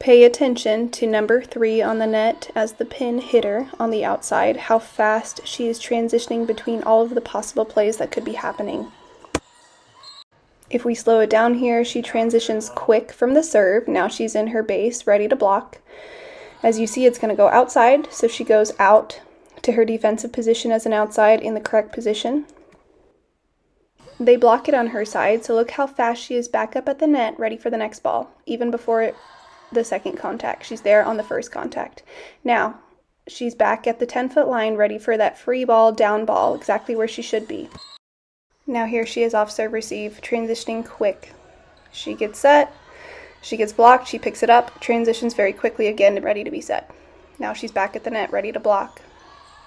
Pay attention to number 3 on the net as the pin hitter on the outside, how fast she is transitioning between all of the possible plays that could be happening. If we slow it down here, she transitions quick from the serve. Now she's in her base, ready to block. As you see, it's going to go outside, so she goes out to her defensive position as an outside in the correct position. They block it on her side, so look how fast she is back up at the net, ready for the next ball, even before the second contact. She's there on the first contact. Now, she's back at the 10-foot line, ready for that free ball, down ball, exactly where she should be. Now here she is off serve receive, transitioning quick. She gets set, she gets blocked, she picks it up, transitions very quickly again, ready to be set. Now she's back at the net, ready to block.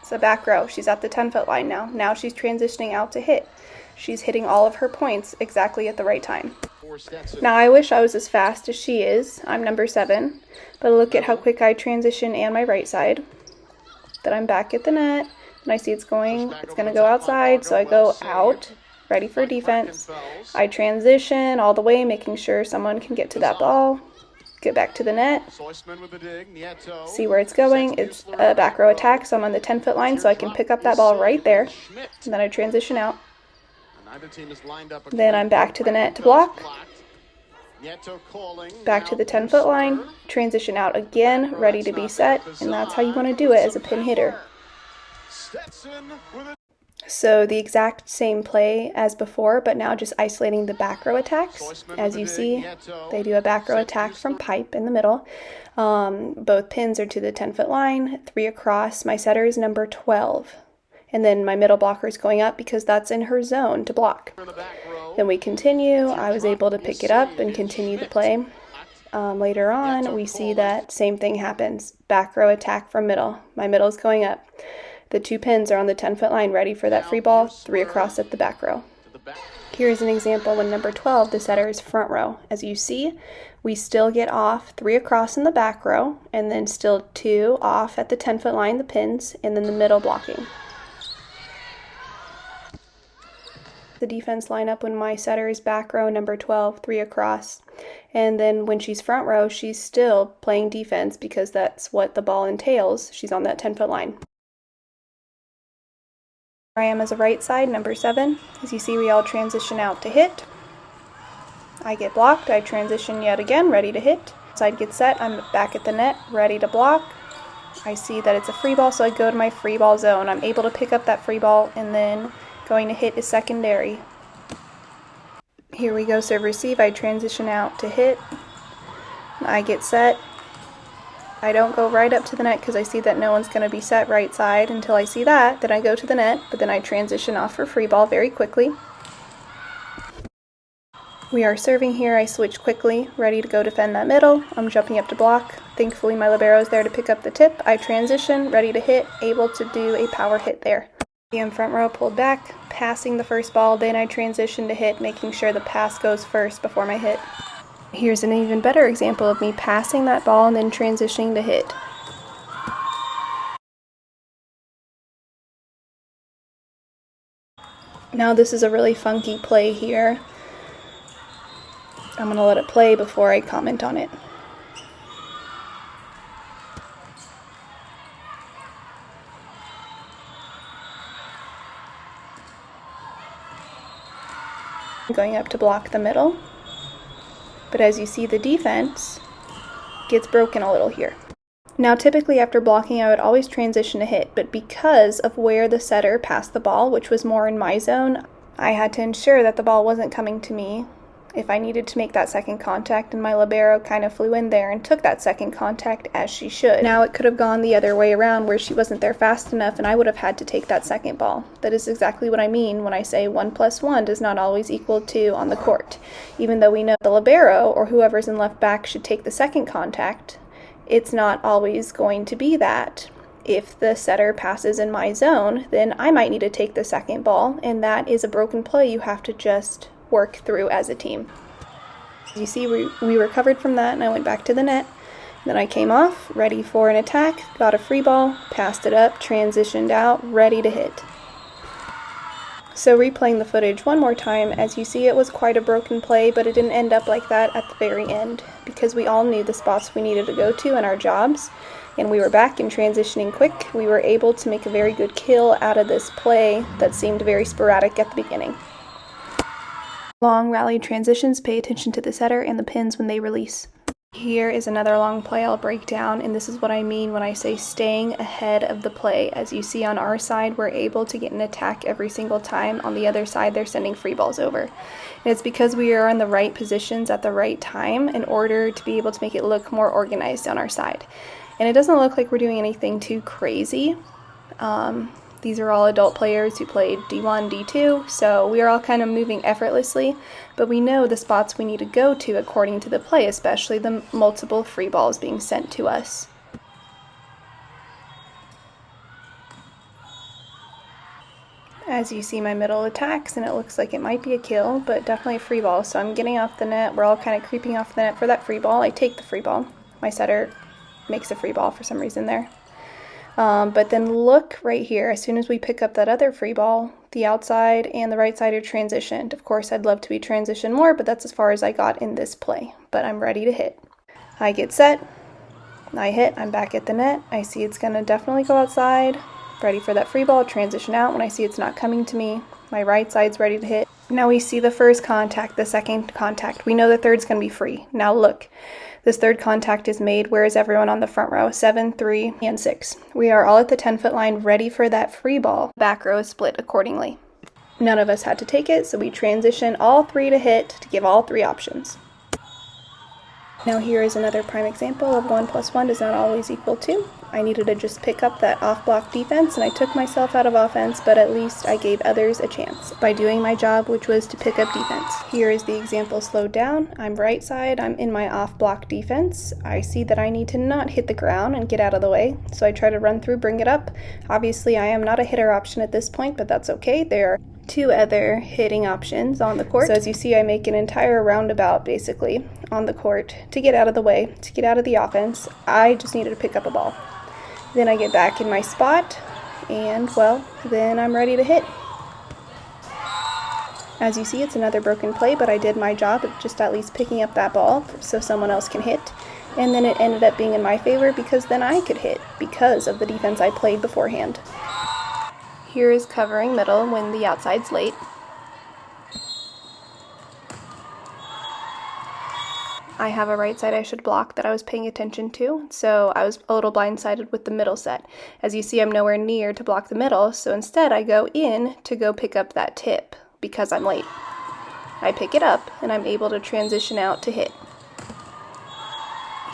It's a back row. She's at the 10-foot line now. Now she's transitioning out to hit. She's hitting all of her points exactly at the right time. Now I wish I was as fast as she is. I'm number 7, but look at how quick I transition and my right side. Then I'm back at the net, and I see it's going to go outside, so I go out, ready for defense. I transition all the way, making sure someone can get to that ball. Get back to the net, see where it's going. It's a back row attack, so I'm on the 10-foot line, so I can pick up that ball right there, and then I transition out. Then I'm back to the net to block, back to the 10-foot line, transition out again, ready to be set, and that's how you want to do it as a pin hitter. So the exact same play as before, but now just isolating the back row attacks. As you see, they do a back row attack from pipe in the middle. Both pins are to the 10-foot line, 3 across. My setter is number 12. And then my middle blocker is going up because that's in her zone to block. Then we continue. I was able to pick it up and continue the play. Later on, we see that same thing happens. Back row attack from middle. My middle is going up. The 2 pins are on the 10-foot line, ready for that free ball, 3 across at the back row. Here's an example when number 12, the setter is front row. As you see, we still get off 3 across in the back row, and then still 2 off at the 10-foot line, the pins, and then the middle blocking. The defense lineup when my setter is back row, number 12, 3 across. And then when she's front row, she's still playing defense because that's what the ball entails. She's on that 10-foot line. I am as a right side, number 7. As you see, we all transition out to hit. I get blocked, I transition yet again, ready to hit. Side gets set, I'm back at the net, ready to block. I see that it's a free ball, so I go to my free ball zone. I'm able to pick up that free ball, and then going to hit is secondary. Here we go, serve receive, I transition out to hit. I get set. I don't go right up to the net because I see that no one's going to be set right side until I see that. Then I go to the net, but then I transition off for free ball very quickly. We are serving here. I switch quickly, ready to go defend that middle. I'm jumping up to block. Thankfully, my libero is there to pick up the tip. I transition, ready to hit, able to do a power hit there. I'm front row, pulled back, passing the first ball. Then I transition to hit, making sure the pass goes first before my hit. Here's an even better example of me passing that ball and then transitioning to hit. Now this is a really funky play here. I'm going to let it play before I comment on it. I'm going up to block the middle. But as you see, the defense gets broken a little here. Now typically after blocking I would always transition to hit, but because of where the setter passed the ball, which was more in my zone, I had to ensure that the ball wasn't coming to me if I needed to make that second contact, and my libero kind of flew in there and took that second contact as she should. Now it could have gone the other way around where she wasn't there fast enough and I would have had to take that second ball. That is exactly what I mean when I say 1 + 1 does not always equal 2 on the court. Even though we know the libero or whoever's in left back should take the second contact, it's not always going to be that. If the setter passes in my zone, then I might need to take the second ball, and that is a broken play you have to just work through as a team. As you see, we recovered from that, and I went back to the net. Then I came off, ready for an attack, got a free ball, passed it up, transitioned out, ready to hit. So replaying the footage one more time, as you see it was quite a broken play, but it didn't end up like that at the very end, because we all knew the spots we needed to go to in our jobs, and we were back and transitioning quick. We were able to make a very good kill out of this play that seemed very sporadic at the beginning. Long rally transitions, pay attention to the setter and the pins when they release. Here is another long play I'll break down, and this is what I mean when I say staying ahead of the play. As you see on our side, we're able to get an attack every single time. On the other side, they're sending free balls over. And it's because we are in the right positions at the right time in order to be able to make it look more organized on our side. And it doesn't look like we're doing anything too crazy. These are all adult players who played D1, D2, so we are all kind of moving effortlessly, but we know the spots we need to go to according to the play, especially the multiple free balls being sent to us. As you see, my middle attacks, and it looks like it might be a kill, but definitely a free ball, so I'm getting off the net. We're all kind of creeping off the net for that free ball. I take the free ball. My setter makes a free ball for some reason there. But then look right here, as soon as we pick up that other free ball, the outside and the right side are transitioned. Of course, I'd love to be transitioned more, but that's as far as I got in this play. But I'm ready to hit. I get set, I hit, I'm back at the net. I see it's going to definitely go outside. Ready for that free ball, transition out. When I see it's not coming to me, my right side's ready to hit. Now we see the first contact, the second contact. We know the third's going to be free. Now look. This third contact is made. Where is everyone on the front row? 7, 3, and 6. We are all at the 10-foot line ready for that free ball. Back row is split accordingly. None of us had to take it, so we transition all three to hit to give all three options. Now here is another prime example of 1 + 1 does not always equal 2. I needed to just pick up that off-block defense, and I took myself out of offense, but at least I gave others a chance by doing my job, which was to pick up defense. Here is the example slowed down. I'm right side, I'm in my off-block defense. I see that I need to not hit the ground and get out of the way, so I try to run through, bring it up. Obviously, I am not a hitter option at this point, but that's okay. There are 2 other hitting options on the court. So as you see, I make an entire roundabout, basically, on the court to get out of the way, to get out of the offense. I just needed to pick up a ball. Then I get back in my spot, and, well, then I'm ready to hit. As you see, it's another broken play, but I did my job of just at least picking up that ball so someone else can hit. And then it ended up being in my favor because then I could hit because of the defense I played beforehand. Here is covering middle when the outside's late. I have a right side I should block that I was paying attention to, so I was a little blindsided with the middle set. As you see, I'm nowhere near to block the middle, so instead I go in to go pick up that tip because I'm late. I pick it up, and I'm able to transition out to hit.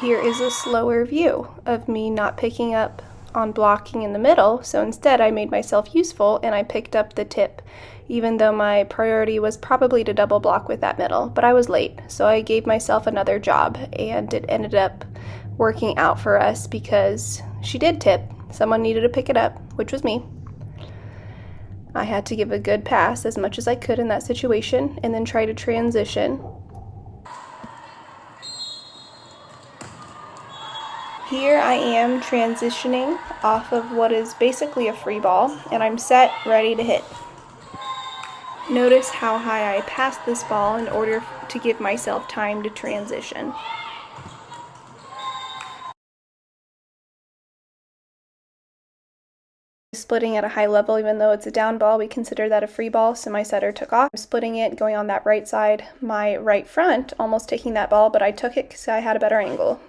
Here is a slower view of me not picking up on blocking in the middle, so instead I made myself useful and I picked up the tip, even though my priority was probably to double block with that middle, but I was late, so I gave myself another job, and it ended up working out for us because she did tip. Someone needed to pick it up, which was me. I had to give a good pass as much as I could in that situation and then try to transition. Here I am transitioning off of what is basically a free ball, and I'm set, ready to hit. Notice how high I passed this ball in order to give myself time to transition. Splitting at a high level, even though it's a down ball, we consider that a free ball, so my setter took off. Splitting it, going on that right side, my right front, almost taking that ball, but I took it because I had a better angle.